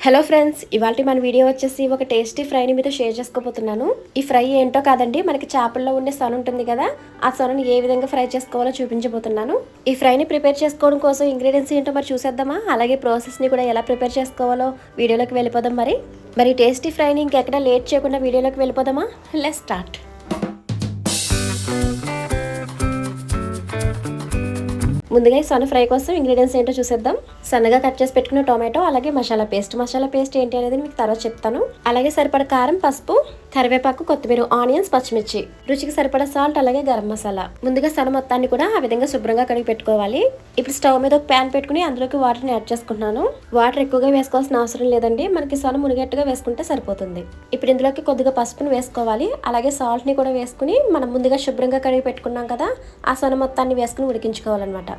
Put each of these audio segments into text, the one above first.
Hello friends, ఇవాళ మన video వచ్చేసి ఒక టేస్టీ ఫ్రైని మీతో షేర్ చేసుకోబోతున్నాను. ఈ ఫ్రై ఏంటో కాదండి, మనకి చేపల్లో ఉండే సొన ఉంటుంది కదా, ఆ సొనని ఏ విధంగా ఫ్రై చేసుకోవాలో చూపించబోతున్నాను. ఈ ఫ్రైని ప్రిపేర్ చేసుకోవడం కోసం ఇంగ్రీడియంట్స్ ఏంటో మరి చూసేద్దామా, అలాగే ప్రాసెస్ని కూడా ఎలా ప్రిపేర్ చేసుకోవాలో వీడియోలోకి వెళ్ళిపోదాం. మరి టేస్టీ ఫ్రైని ఇంకెక్కడ లేట్ చేయకుండా వీడియోలోకి వెళ్ళిపోదామా. Let's start. ముందుగా ఈ సొన ఫ్రై కోసం ఇంగ్రీడియంట్స్ ఏంటో చూసేద్దాం. సన్నగా కట్ చేసి పెట్టుకున్న టొమాటో, అలాగే మసాలా పేస్ట్ ఏంటి అనేది మీకు తర్వాత చెప్తాను. అలాగే సరిపడ కారం, పసుపు, కరివేపాకు, కొత్తిమీర, ఆనియన్స్, పచ్చిమిర్చి, రుచికి సరిపడ సాల్ట్, అలాగే గరం మసాలా. ముందుగా సొన మొత్తాన్ని కూడా ఆ విధంగా శుభ్రంగా కడిగి పెట్టుకోవాలి. ఇప్పుడు స్టవ్ మీద ఒక ప్యాన్ పెట్టుకుని అందులోకి వాటర్ని యాడ్ చేసుకుంటున్నాను. వాటర్ ఎక్కువగా వేసుకోవాల్సిన అవసరం లేదండి, మనకి సొన మునిగేట్టుగా వేసుకుంటే సరిపోతుంది. ఇప్పుడు ఇందులోకి కొద్దిగా పసుపుని వేసుకోవాలి, అలాగే సాల్ట్ ని కూడా వేసుకుని మనం ముందుగా శుభ్రంగా కడిగి పెట్టుకున్నాం కదా, ఆ సొన మొత్తాన్ని వేసుకుని ఉడికించుకోవాలన్నమాట.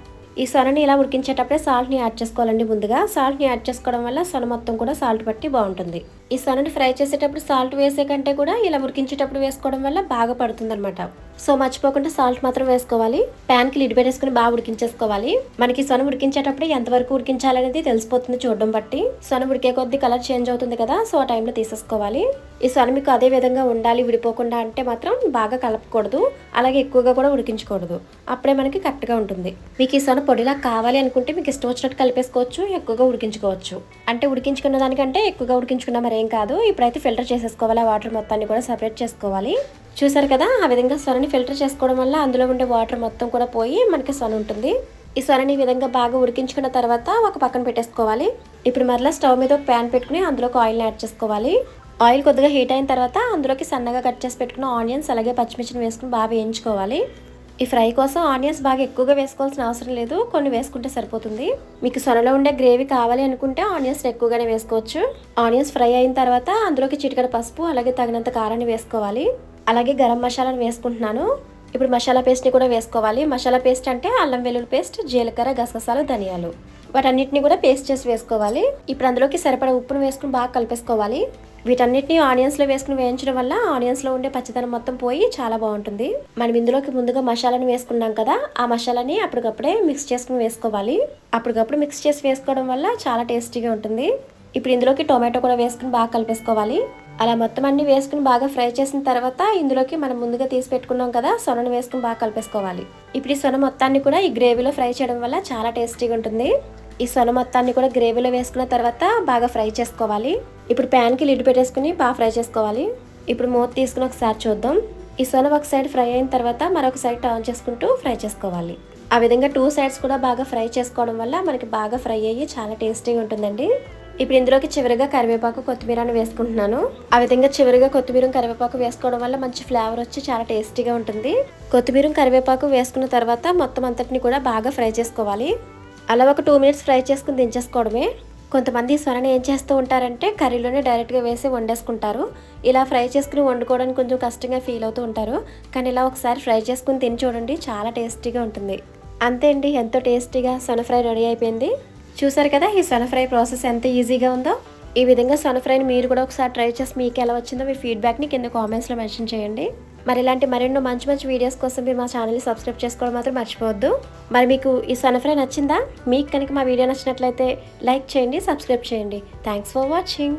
ఈ సొనని ఇలా ఉడికించేటప్పుడే సాల్ట్ని యాడ్ చేసుకోవాలండి. ముందుగా సాల్ట్ని యాడ్ చేసుకోవడం వల్ల సొన మొత్తం కూడా సాల్ట్ పట్టి బాగుంటుంది. ఈ సొనని ఫ్రై చేసేటప్పుడు సాల్ట్ వేసే కంటే కూడా ఇలా ఉడికించేటప్పుడు వేసుకోవడం వల్ల బాగా పడుతుంది అనమాట. సో మర్చిపోకుండా సాల్ట్ మాత్రం వేసుకోవాలి. ప్యాన్కి లిడ్ పెట్టేసుకుని బాగా ఉడికించేసుకోవాలి. మనకి సొన ఉడికించేటప్పుడు ఎంతవరకు ఉడికించాలనేది తెలిసిపోతుంది చూడడం బట్టి. సొన ఉడికే కొద్ది కలర్ చేంజ్ అవుతుంది కదా, సో ఆ టైంలో తీసేసుకోవాలి. ఈ సొన మీకు అదే విధంగా ఉండాలి, విడిపోకుండా అంటే మాత్రం బాగా కలపకూడదు, అలాగే ఎక్కువగా కూడా ఉడికించకూడదు. అప్పుడే మనకి కరెక్ట్గా ఉంటుంది. మీకు ఈ సొన పొడిలా కావాలి అనుకుంటే మీకు ఇష్టం వచ్చినట్టు కలిపేసుకోవచ్చు, ఎక్కువగా ఉడికించుకోవచ్చు. అంటే ఉడికించుకున్న దానికంటే ఎక్కువగా ఉడికించుకున్నా మరేం కాదు. ఇప్పుడైతే ఫిల్టర్ చేసేసుకోవాలి, ఆ వాటర్ మొత్తాన్ని కూడా సపరేట్ చేసుకోవాలి. చూసారు కదా, ఆ విధంగా సొనని ఫిల్టర్ చేసుకోవడం వల్ల అందులో ఉండే వాటర్ మొత్తం కూడా పోయి మనకి సొన ఉంటుంది. ఈ సొనని ఈ విధంగా బాగా ఉడికించుకున్న తర్వాత ఒక పక్కన పెట్టేసుకోవాలి. ఇప్పుడు మరలా స్టవ్ మీద ఒక ప్యాన్ పెట్టుకుని అందులోకి ఆయిల్ని యాడ్ చేసుకోవాలి. ఆయిల్ కొద్దిగా హీట్ అయిన తర్వాత అందులోకి సన్నగా కట్ చేసి పెట్టుకున్న ఆనియన్స్, అలాగే పచ్చిమిర్చిని వేసుకుని బాగా వేయించుకోవాలి. ఈ ఫ్రై కోసం ఆనియన్స్ బాగా ఎక్కువగా వేసుకోవాల్సిన అవసరం లేదు, కొన్ని వేసుకుంటే సరిపోతుంది. మీకు సొనలో ఉండే గ్రేవీ కావాలి అనుకుంటే ఆనియన్స్ ఎక్కువగానే వేసుకోవచ్చు. ఆనియన్స్ ఫ్రై అయిన తర్వాత అందులోకి చిటికెడ పసుపు, అలాగే తగినంత కారాన్ని వేసుకోవాలి. అలాగే గరం మసాలాను వేసుకుంటున్నాను. ఇప్పుడు మసాలా పేస్ట్ని కూడా వేసుకోవాలి. మసాలా పేస్ట్ అంటే అల్లం వెల్లుల్లి పేస్ట్, జీలకర్ర, గసగసాలు, ధనియాలు, వాటన్నిటిని కూడా పేస్ట్ చేసి వేసుకోవాలి. ఇప్పుడు అందులోకి సరిపడా ఉప్పును వేసుకుని బాగా కలిపేసుకోవాలి. వీటన్నిటిని ఆనియన్స్లో వేసుకుని వేయించడం వల్ల ఆనియన్స్లో ఉండే పచ్చిదనం మొత్తం పోయి చాలా బాగుంటుంది. మనం ఇందులోకి ముందుగా మసాలాని వేసుకున్నాం కదా, ఆ మసాలాని అప్పటికప్పుడే మిక్స్ చేసుకుని వేసుకోవాలి. అప్పటికప్పుడు మిక్స్ చేసి వేసుకోవడం వల్ల చాలా టేస్టీగా ఉంటుంది. ఇప్పుడు ఇందులోకి టొమాటో కూడా వేసుకుని బాగా కలిపేసుకోవాలి. అలా మొత్తం అన్ని వేసుకుని బాగా ఫ్రై చేసిన తర్వాత ఇందులోకి మనం ముందుగా తీసి పెట్టుకున్నాం కదా, సొనను వేసుకుని బాగా కలిపేసుకోవాలి. ఇప్పుడు ఈ సొన మొత్తాన్ని కూడా ఈ గ్రేవీలో ఫ్రై చేయడం వల్ల చాలా టేస్టీగా ఉంటుంది. ఈ సొన మొత్తాన్ని కూడా గ్రేవీలో వేసుకున్న తర్వాత బాగా ఫ్రై చేసుకోవాలి. ఇప్పుడు ప్యాన్కి లిడ్ పెట్టేసుకుని బాగా ఫ్రై చేసుకోవాలి. ఇప్పుడు మూత తీసుకుని ఒకసారి చూద్దాం. ఈ సొన ఒక సైడ్ ఫ్రై అయిన తర్వాత మరొక సైడ్ టర్న్ చేసుకుంటూ ఫ్రై చేసుకోవాలి. ఆ విధంగా 2 సైడ్స్ కూడా బాగా ఫ్రై చేసుకోవడం వల్ల మనకి బాగా ఫ్రై అయ్యి చాలా టేస్టీగా ఉంటుందండి. ఇప్పుడు ఇందులోకి చివరిగా కరివేపాకు, కొత్తిమీరను వేసుకుంటున్నాను. ఆ విధంగా చివరిగా కొత్తిమీర, కరివేపాకు వేసుకోవడం వల్ల మంచి ఫ్లేవర్ వచ్చి చాలా టేస్టీగా ఉంటుంది. కొత్తిమీర, కరివేపాకు వేసుకున్న తర్వాత మొత్తం అంతటిని కూడా బాగా ఫ్రై చేసుకోవాలి. అలా ఒక 2 మినిట్స్ ఫ్రై చేసుకుని దించేసుకోవడమే. కొంతమంది సొనని ఏం చేస్తూ ఉంటారంటే కర్రీలోనే డైరెక్ట్గా వేసి వండేసుకుంటారు. ఇలా ఫ్రై చేసుకుని వండుకోవడానికి కొంచెం కష్టంగా ఫీల్ అవుతూ ఉంటారు. కానీ ఇలా ఒకసారి ఫ్రై చేసుకుని తిని చూడండి, చాలా టేస్టీగా ఉంటుంది. అంతే అండి, ఎంతో టేస్టీగా సొన ఫ్రై రెడీ అయిపోయింది. చూసారు కదా ఈ సొన ఫ్రై ప్రాసెస్ ఎంత ఈజీగా ఉందో. ఈ విధంగా సొన ఫ్రైని మీరు కూడా ఒకసారి ట్రై చేసి మీకు ఎలా వచ్చిందో మీ ఫీడ్బ్యాక్ని కింద కామెంట్స్లో మెన్షన్ చేయండి. మరి ఇలాంటి మరెన్నో మంచి మంచి వీడియోస్ కోసం మీరు మా ఛానల్ని సబ్స్క్రైబ్ చేసుకోవడం మాత్రం మర్చిపోవద్దు. మరి మీకు ఈ సొన ఫ్రై నచ్చిందా? మీకు కనుక మా వీడియో నచ్చినట్లయితే లైక్ చేయండి, సబ్స్క్రైబ్ చేయండి. Thanks for watching.